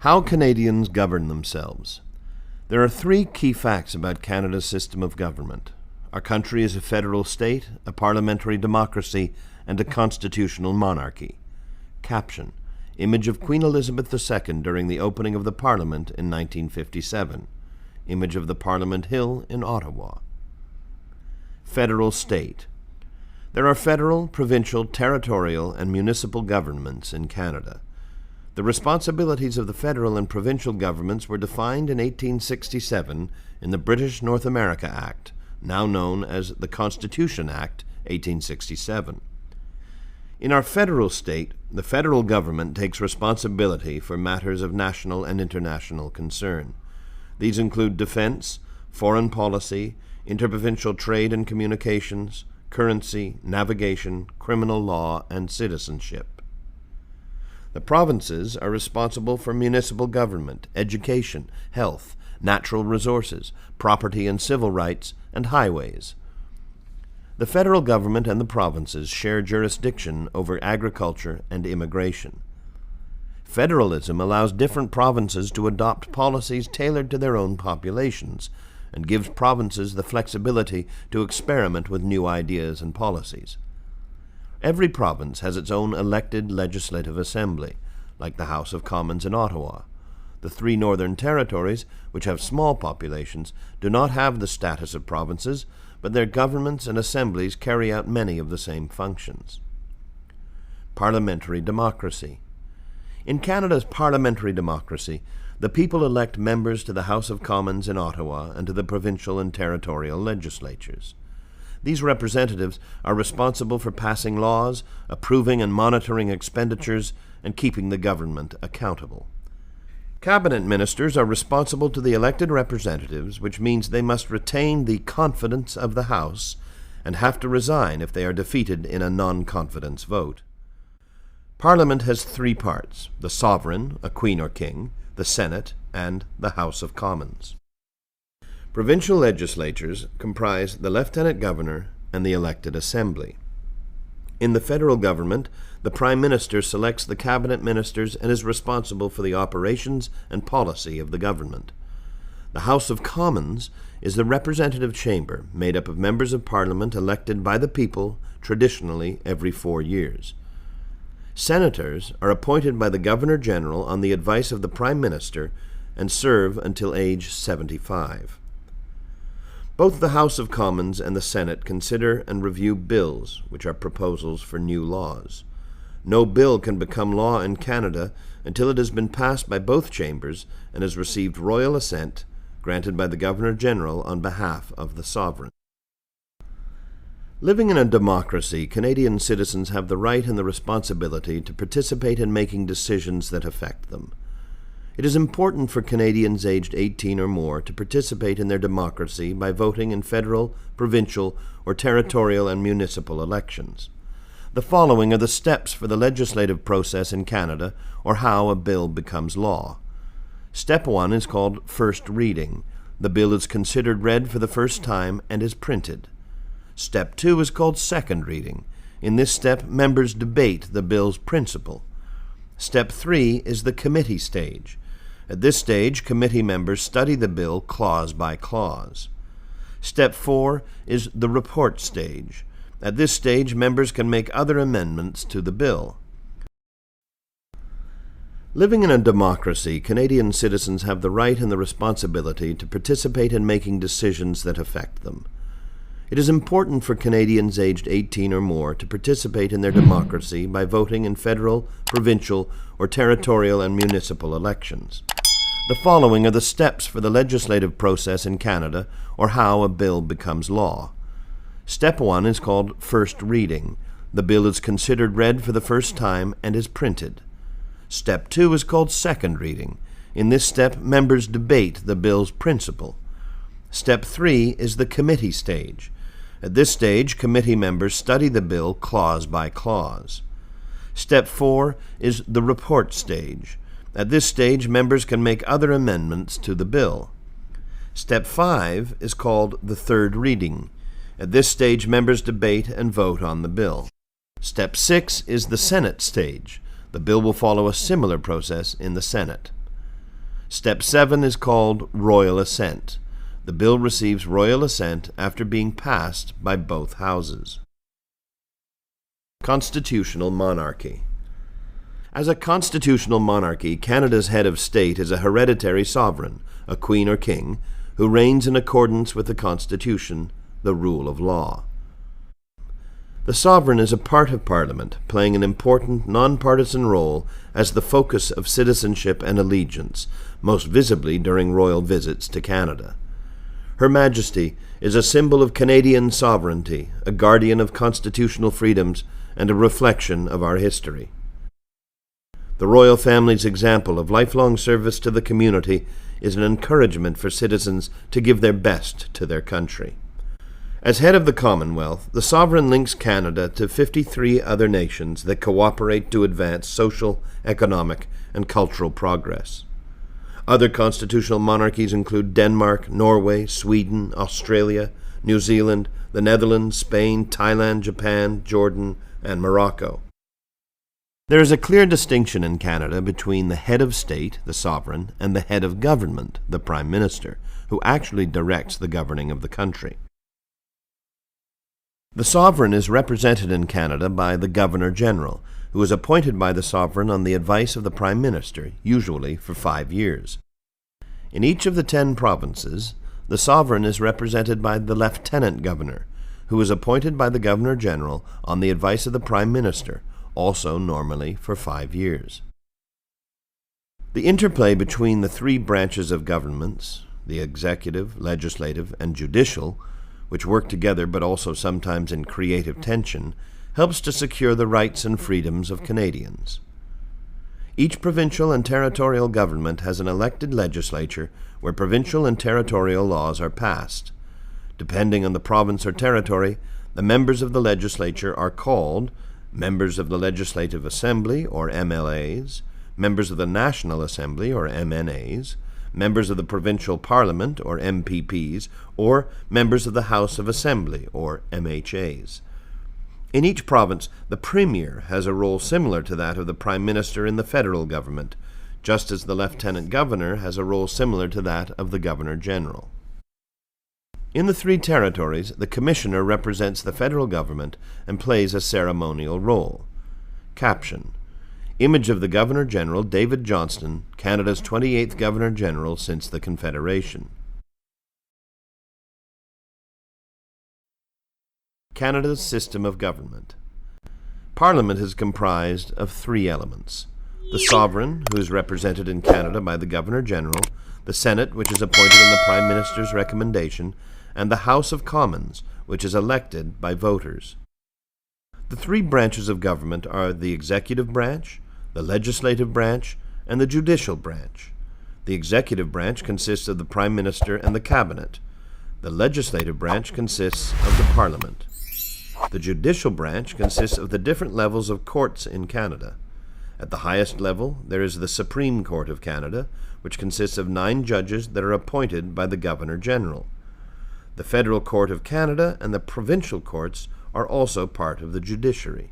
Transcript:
How Canadians govern themselves. There are three key facts about Canada's system of government. Our country is a federal state, a parliamentary democracy, and a constitutional monarchy. Caption: Image of Queen Elizabeth II during the opening of the Parliament in 1957. Image of the Parliament Hill in Ottawa. Federal state. There are federal, provincial, territorial, and municipal governments in Canada. The responsibilities of the federal and provincial governments were defined in 1867 in the British North America Act, now known as the Constitution Act, 1867. In our federal state, the federal government takes responsibility for matters of national and international concern. These include defense, foreign policy, interprovincial trade and communications, currency, navigation, criminal law, and citizenship. The provinces are responsible for municipal government, education, health, natural resources, property and civil rights, and highways. The federal government and the provinces share jurisdiction over agriculture and immigration. Federalism allows different provinces to adopt policies tailored to their own populations and gives provinces the flexibility to experiment with new ideas and policies. Every province has its own elected legislative assembly, like the House of Commons in Ottawa. The three northern territories, which have small populations, do not have the status of provinces, but their governments and assemblies carry out many of the same functions. Parliamentary democracy. In Canada's parliamentary democracy, the people elect members to the House of Commons in Ottawa and to the provincial and territorial legislatures. These representatives are responsible for passing laws, approving and monitoring expenditures, and keeping the government accountable. Cabinet ministers are responsible to the elected representatives, which means they must retain the confidence of the House and have to resign if they are defeated in a non-confidence vote. Parliament has three parts: the sovereign, a queen or king, the Senate, and the House of Commons. Provincial legislatures comprise the lieutenant governor and the elected assembly. In the federal government, the Prime Minister selects the cabinet ministers and is responsible for the operations and policy of the government. The House of Commons is the representative chamber made up of members of Parliament elected by the people, traditionally every 4 years. Senators are appointed by the Governor-General on the advice of the Prime Minister and serve until age 75. Both the House of Commons and the Senate consider and review bills, which are proposals for new laws. No bill can become law in Canada until it has been passed by both chambers and has received royal assent, granted by the Governor-General on behalf of the sovereign. Living in a democracy, Canadian citizens have the right and the responsibility to participate in making decisions that affect them. It is important for Canadians aged 18 or more to participate in their democracy by voting in federal, provincial, or territorial and municipal elections. The following are the steps for the legislative process in Canada, or how a bill becomes law. Step 1 is called first reading. The bill is considered read for the first time and is printed. Step 2 is called second reading. In this step, members debate the bill's principle. Step 3 is the committee stage. At this stage, committee members study the bill clause by clause. Step 4 is the report stage. At this stage, members can make other amendments to the bill. Living in a democracy, Canadian citizens have the right and the responsibility to participate in making decisions that affect them. It is important for Canadians aged 18 or more to participate in their democracy by voting in federal, provincial, or territorial and municipal elections. The following are the steps for the legislative process in Canada, or how a bill becomes law. Step 1 is called first reading. The bill is considered read for the first time and is printed. Step 2 is called second reading. In this step, members debate the bill's principle. Step 3 is the committee stage. At this stage, committee members study the bill clause by clause. Step 4 is the report stage. At this stage, members can make other amendments to the bill. Step 5 is called the third reading. At this stage, members debate and vote on the bill. Step 6 is the Senate stage. The bill will follow a similar process in the Senate. Step 7 is called royal assent. The bill receives royal assent after being passed by both houses. Constitutional monarchy. As a constitutional monarchy, Canada's head of state is a hereditary sovereign, a queen or king, who reigns in accordance with the Constitution, the rule of law. The sovereign is a part of Parliament, playing an important non-partisan role as the focus of citizenship and allegiance, most visibly during royal visits to Canada. Her Majesty is a symbol of Canadian sovereignty, a guardian of constitutional freedoms, and a reflection of our history. The royal family's example of lifelong service to the community is an encouragement for citizens to give their best to their country. As head of the Commonwealth, the sovereign links Canada to 53 other nations that cooperate to advance social, economic, and cultural progress. Other constitutional monarchies include Denmark, Norway, Sweden, Australia, New Zealand, the Netherlands, Spain, Thailand, Japan, Jordan, and Morocco. There is a clear distinction in Canada between the head of state, the sovereign, and the head of government, the Prime Minister, who actually directs the governing of the country. The sovereign is represented in Canada by the Governor-General, who is appointed by the sovereign on the advice of the Prime Minister, usually for 5 years. In each of the 10 provinces, the sovereign is represented by the Lieutenant Governor, who is appointed by the Governor-General on the advice of the Prime Minister, also normally for 5 years. The interplay between the 3 branches of governments, the executive, legislative, and judicial, which work together but also sometimes in creative tension, helps to secure the rights and freedoms of Canadians. Each provincial and territorial government has an elected legislature where provincial and territorial laws are passed. Depending on the province or territory, the members of the legislature are called members of the Legislative Assembly, or MLAs, members of the National Assembly, or MNAs, members of the Provincial Parliament, or MPPs, or members of the House of Assembly, or MHAs. In each province, the Premier has a role similar to that of the Prime Minister in the federal government, just as the Lieutenant Governor has a role similar to that of the Governor-General. In the 3 territories, the Commissioner represents the federal government and plays a ceremonial role. Caption: Image of the Governor-General David Johnston, Canada's 28th Governor-General since the Confederation. Canada's system of government. Parliament is comprised of 3 elements: the sovereign, who is represented in Canada by the Governor-General, the Senate, which is appointed on the Prime Minister's recommendation, and the House of Commons, which is elected by voters. The 3 branches of government are the executive branch, the legislative branch, and the judicial branch. The executive branch consists of the Prime Minister and the Cabinet. The legislative branch consists of the Parliament. The judicial branch consists of the different levels of courts in Canada. At the highest level, there is the Supreme Court of Canada, which consists of 9 judges that are appointed by the Governor-General. The Federal Court of Canada and the provincial courts are also part of the judiciary.